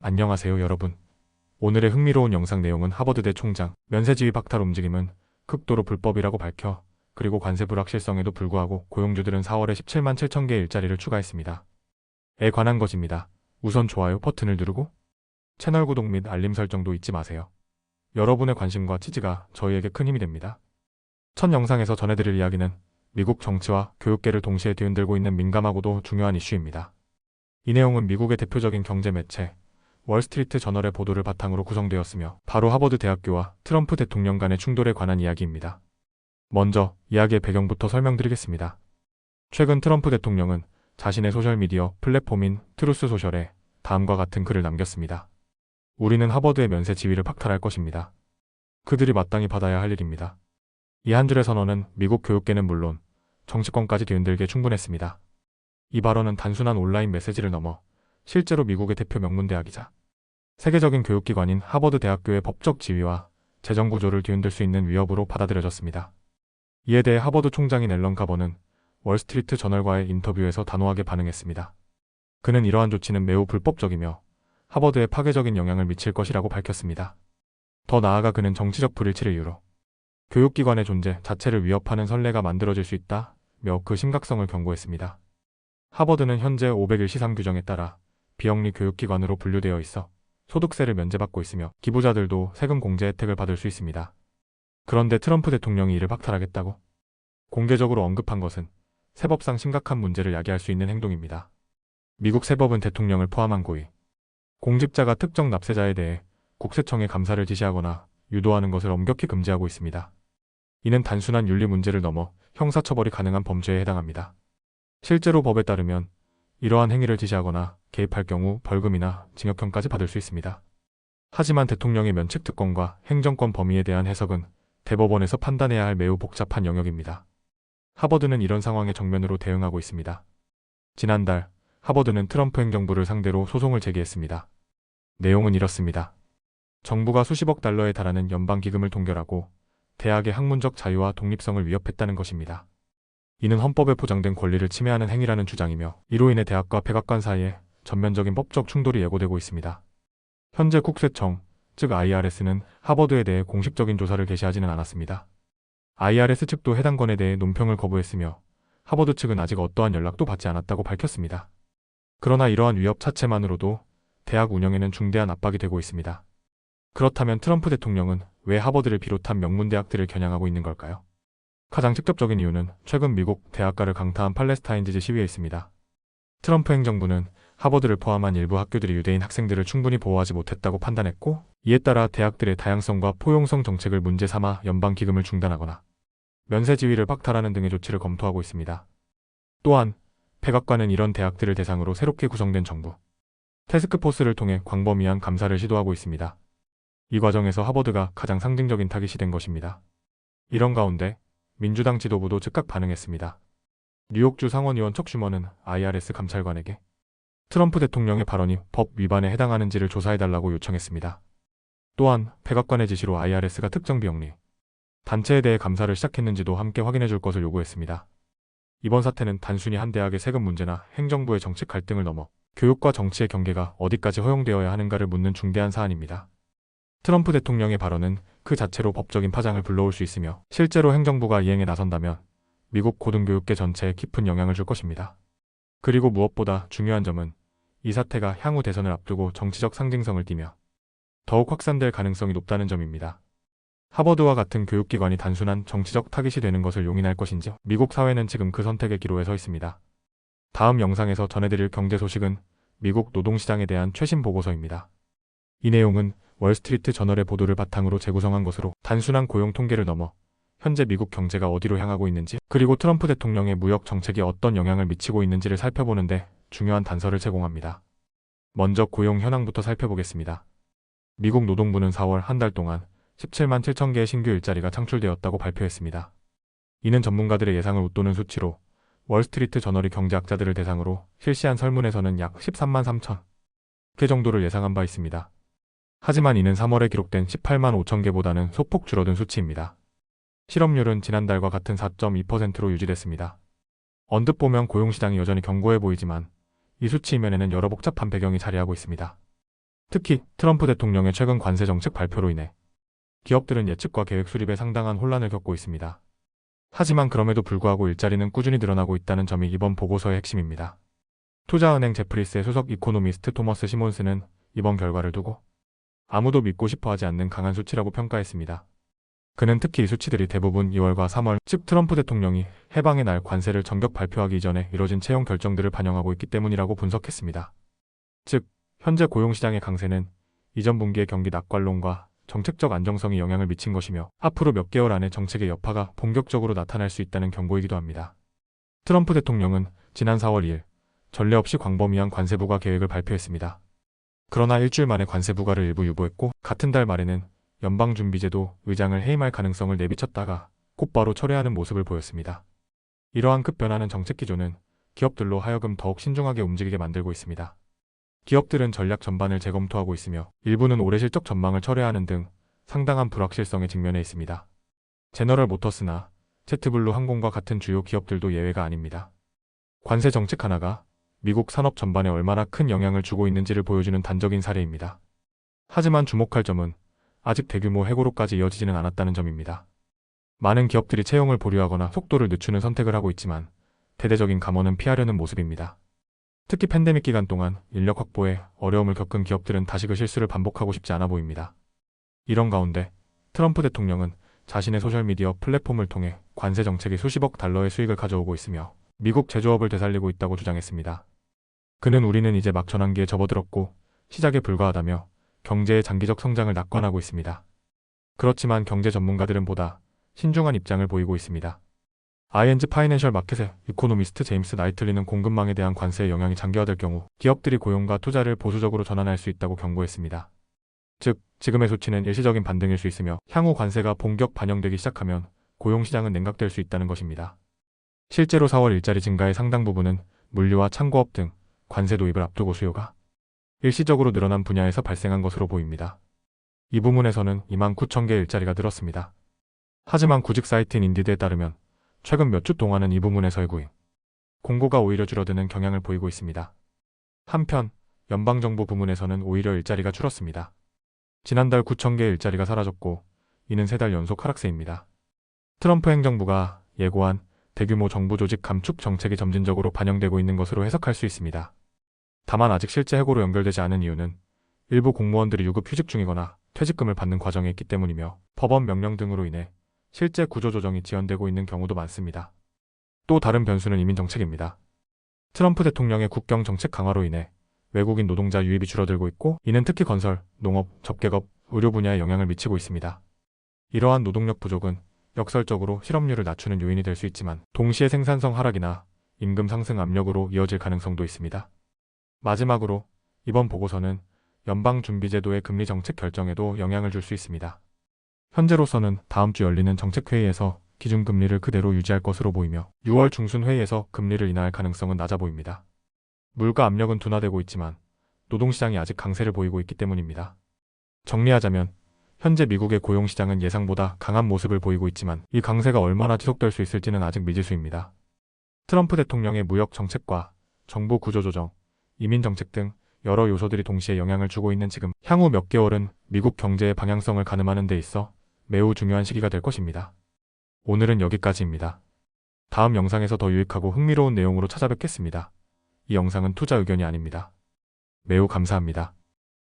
안녕하세요 여러분. 오늘의 흥미로운 영상 내용은 하버드대 총장 면세지위 박탈 움직임은 극도로 불법이라고 밝혀 그리고 관세 불확실성에도 불구하고 고용주들은 4월에 17만 7천 개의 일자리를 추가했습니다. 에 관한 것입니다. 우선 좋아요 버튼을 누르고 채널 구독 및 알림 설정도 잊지 마세요. 여러분의 관심과 지지가 저희에게 큰 힘이 됩니다. 첫 영상에서 전해드릴 이야기는 미국 정치와 교육계를 동시에 뒤흔들고 있는 민감하고도 중요한 이슈입니다. 이 내용은 미국의 대표적인 경제 매체 월스트리트 저널의 보도를 바탕으로 구성되었으며 바로 하버드 대학교와 트럼프 대통령 간의 충돌에 관한 이야기입니다. 먼저 이야기의 배경부터 설명드리겠습니다. 최근 트럼프 대통령은 자신의 소셜미디어 플랫폼인 트루스 소셜에 다음과 같은 글을 남겼습니다. 우리는 하버드의 면세 지위를 박탈할 것입니다. 그들이 마땅히 받아야 할 일입니다. 이 한 줄의 선언은 미국 교육계는 물론 정치권까지 뒤흔들기에 충분했습니다. 이 발언은 단순한 온라인 메시지를 넘어 실제로 미국의 대표 명문대학이자 세계적인 교육기관인 하버드 대학교의 법적 지위와 재정 구조를 뒤흔들 수 있는 위협으로 받아들여졌습니다. 이에 대해 하버드 총장인 앨런 가버는 월스트리트 저널과의 인터뷰에서 단호하게 반응했습니다. 그는 이러한 조치는 매우 불법적이며 하버드에 파괴적인 영향을 미칠 것이라고 밝혔습니다. 더 나아가 그는 정치적 불일치를 이유로 교육기관의 존재 자체를 위협하는 선례가 만들어질 수 있다며 그 심각성을 경고했습니다. 하버드는 현재 501 시상 규정에 따라 비영리 교육기관으로 분류되어 있어 소득세를 면제받고 있으며 기부자들도 세금 공제 혜택을 받을 수 있습니다. 그런데 트럼프 대통령이 이를 박탈하겠다고 공개적으로 언급한 것은 세법상 심각한 문제를 야기할 수 있는 행동입니다. 미국 세법은 대통령을 포함한 고위 공직자가 특정 납세자에 대해 국세청에 감사를 지시하거나 유도하는 것을 엄격히 금지하고 있습니다. 이는 단순한 윤리 문제를 넘어 형사처벌이 가능한 범죄에 해당합니다. 실제로 법에 따르면 이러한 행위를 지시하거나 개입할 경우 벌금이나 징역형까지 받을 수 있습니다. 하지만 대통령의 면책 특권과 행정권 범위에 대한 해석은 대법원에서 판단해야 할 매우 복잡한 영역입니다. 하버드는 이런 상황에 정면으로 대응하고 있습니다. 지난달 하버드는 트럼프 행정부를 상대로 소송을 제기했습니다. 내용은 이렇습니다. 정부가 수십억 달러에 달하는 연방기금을 동결하고 대학의 학문적 자유와 독립성을 위협했다는 것입니다. 이는 헌법에 보장된 권리를 침해하는 행위라는 주장이며 이로 인해 대학과 백악관 사이에 전면적인 법적 충돌이 예고되고 있습니다. 현재 국세청, 즉 IRS는 하버드에 대해 공식적인 조사를 개시하지는 않았습니다. IRS 측도 해당 건에 대해 논평을 거부했으며 하버드 측은 아직 어떠한 연락도 받지 않았다고 밝혔습니다. 그러나 이러한 위협 자체만으로도 대학 운영에는 중대한 압박이 되고 있습니다. 그렇다면 트럼프 대통령은 왜 하버드를 비롯한 명문대학들을 겨냥하고 있는 걸까요? 가장 직접적인 이유는 최근 미국 대학가를 강타한 팔레스타인 지지 시위에 있습니다. 트럼프 행정부는 하버드를 포함한 일부 학교들이 유대인 학생들을 충분히 보호하지 못했다고 판단했고 이에 따라 대학들의 다양성과 포용성 정책을 문제 삼아 연방기금을 중단하거나 면세 지위를 박탈하는 등의 조치를 검토하고 있습니다. 또한 백악관은 이런 대학들을 대상으로 새롭게 구성된 정부 태스크포스를 통해 광범위한 감사를 시도하고 있습니다. 이 과정에서 하버드가 가장 상징적인 타깃이 된 것입니다. 이런 가운데 민주당 지도부도 즉각 반응했습니다. 뉴욕주 상원의원 척 슈머는 IRS 감찰관에게 트럼프 대통령의 발언이 법 위반에 해당하는지를 조사해달라고 요청했습니다. 또한 백악관의 지시로 IRS가 특정 비영리 단체에 대해 감사를 시작했는지도 함께 확인해줄 것을 요구했습니다. 이번 사태는 단순히 한 대학의 세금 문제나 행정부의 정책 갈등을 넘어 교육과 정치의 경계가 어디까지 허용되어야 하는가를 묻는 중대한 사안입니다. 트럼프 대통령의 발언은 그 자체로 법적인 파장을 불러올 수 있으며 실제로 행정부가 이행에 나선다면 미국 고등교육계 전체에 깊은 영향을 줄 것입니다. 그리고 무엇보다 중요한 점은 이 사태가 향후 대선을 앞두고 정치적 상징성을 띠며 더욱 확산될 가능성이 높다는 점입니다. 하버드와 같은 교육기관이 단순한 정치적 타깃이 되는 것을 용인할 것인지 미국 사회는 지금 그 선택의 기로에 서 있습니다. 다음 영상에서 전해드릴 경제 소식은 미국 노동시장에 대한 최신 보고서입니다. 이 내용은 월스트리트 저널의 보도를 바탕으로 재구성한 것으로 단순한 고용 통계를 넘어 현재 미국 경제가 어디로 향하고 있는지 그리고 트럼프 대통령의 무역 정책이 어떤 영향을 미치고 있는지를 살펴보는데 중요한 단서를 제공합니다. 먼저 고용 현황부터 살펴보겠습니다. 미국 노동부는 4월 한 달 동안 17만 7천 개의 신규 일자리가 창출되었다고 발표했습니다. 이는 전문가들의 예상을 웃도는 수치로 월스트리트 저널이 경제학자들을 대상으로 실시한 설문에서는 약 13만 3천 개 정도를 예상한 바 있습니다. 하지만 이는 3월에 기록된 18만 5천 개보다는 소폭 줄어든 수치입니다. 실업률은 지난달과 같은 4.2%로 유지됐습니다. 언뜻 보면 고용시장이 여전히 견고해 보이지만 이 수치 이면에는 여러 복잡한 배경이 자리하고 있습니다. 특히 트럼프 대통령의 최근 관세 정책 발표로 인해 기업들은 예측과 계획 수립에 상당한 혼란을 겪고 있습니다. 하지만 그럼에도 불구하고 일자리는 꾸준히 늘어나고 있다는 점이 이번 보고서의 핵심입니다. 투자은행 제프리스의 수석 이코노미스트 토머스 시몬스는 이번 결과를 두고 아무도 믿고 싶어 하지 않는 강한 수치라고 평가했습니다. 그는 특히 이 수치들이 대부분 2월과 3월, 즉 트럼프 대통령이 해방의 날 관세를 전격 발표하기 이전에 이뤄진 채용 결정들을 반영하고 있기 때문이라고 분석했습니다. 즉, 현재 고용시장의 강세는 이전 분기의 경기 낙관론과 정책적 안정성이 영향을 미친 것이며 앞으로 몇 개월 안에 정책의 여파가 본격적으로 나타날 수 있다는 경고이기도 합니다. 트럼프 대통령은 지난 4월 2일 전례 없이 광범위한 관세 부과 계획을 발표했습니다. 그러나 일주일 만에 관세 부과를 일부 유보했고 같은 달 말에는 연방준비제도 의장을 해임할 가능성을 내비쳤다가 곧바로 철회하는 모습을 보였습니다. 이러한 급변하는 정책 기조는 기업들로 하여금 더욱 신중하게 움직이게 만들고 있습니다. 기업들은 전략 전반을 재검토하고 있으며 일부는 올해 실적 전망을 철회하는 등 상당한 불확실성에 직면해 있습니다. 제너럴 모터스나 제트블루 항공과 같은 주요 기업들도 예외가 아닙니다. 관세 정책 하나가 미국 산업 전반에 얼마나 큰 영향을 주고 있는지를 보여주는 단적인 사례입니다. 하지만 주목할 점은 아직 대규모 해고로까지 이어지지는 않았다는 점입니다. 많은 기업들이 채용을 보류하거나 속도를 늦추는 선택을 하고 있지만 대대적인 감원은 피하려는 모습입니다. 특히 팬데믹 기간 동안 인력 확보에 어려움을 겪은 기업들은 다시 그 실수를 반복하고 싶지 않아 보입니다. 이런 가운데 트럼프 대통령은 자신의 소셜미디어 플랫폼을 통해 관세 정책이 수십억 달러의 수익을 가져오고 있으며 미국 제조업을 되살리고 있다고 주장했습니다. 그는 우리는 이제 막 전환기에 접어들었고 시작에 불과하다며 경제의 장기적 성장을 낙관하고 있습니다. 그렇지만 경제 전문가들은 보다 신중한 입장을 보이고 있습니다. 아이엔즈 파이낸셜 마켓의 이코노미스트 제임스 나이틀리는 공급망에 대한 관세의 영향이 장기화될 경우 기업들이 고용과 투자를 보수적으로 전환할 수 있다고 경고했습니다. 즉, 지금의 조치는 일시적인 반등일 수 있으며 향후 관세가 본격 반영되기 시작하면 고용시장은 냉각될 수 있다는 것입니다. 실제로 4월 일자리 증가의 상당 부분은 물류와 창고업 등 관세 도입을 앞두고 수요가 일시적으로 늘어난 분야에서 발생한 것으로 보입니다. 이 부문에서는 29,000개 일자리가 늘었습니다. 하지만 구직 사이트인 인디드에 따르면 최근 몇 주 동안은 이 부문에서의 구인 공고가 오히려 줄어드는 경향을 보이고 있습니다. 한편 연방정부 부문에서는 오히려 일자리가 줄었습니다. 지난달 9,000개 일자리가 사라졌고 이는 3달 연속 하락세입니다. 트럼프 행정부가 예고한 대규모 정부 조직 감축 정책이 점진적으로 반영되고 있는 것으로 해석할 수 있습니다. 다만 아직 실제 해고로 연결되지 않은 이유는 일부 공무원들이 유급 휴직 중이거나 퇴직금을 받는 과정에 있기 때문이며 법원 명령 등으로 인해 실제 구조조정이 지연되고 있는 경우도 많습니다. 또 다른 변수는 이민 정책입니다. 트럼프 대통령의 국경 정책 강화로 인해 외국인 노동자 유입이 줄어들고 있고 이는 특히 건설, 농업, 접객업, 의료 분야에 영향을 미치고 있습니다. 이러한 노동력 부족은 역설적으로 실업률을 낮추는 요인이 될 수 있지만 동시에 생산성 하락이나 임금 상승 압력으로 이어질 가능성도 있습니다. 마지막으로 이번 보고서는 연방준비제도의 금리 정책 결정에도 영향을 줄 수 있습니다. 현재로서는 다음 주 열리는 정책회의에서 기준금리를 그대로 유지할 것으로 보이며 6월 중순 회의에서 금리를 인하할 가능성은 낮아 보입니다. 물가 압력은 둔화되고 있지만 노동시장이 아직 강세를 보이고 있기 때문입니다. 정리하자면 현재 미국의 고용시장은 예상보다 강한 모습을 보이고 있지만 이 강세가 얼마나 지속될 수 있을지는 아직 미지수입니다. 트럼프 대통령의 무역 정책과 정부 구조조정, 이민 정책 등 여러 요소들이 동시에 영향을 주고 있는 지금 향후 몇 개월은 미국 경제의 방향성을 가늠하는 데 있어 매우 중요한 시기가 될 것입니다. 오늘은 여기까지입니다. 다음 영상에서 더 유익하고 흥미로운 내용으로 찾아뵙겠습니다. 이 영상은 투자 의견이 아닙니다. 매우 감사합니다.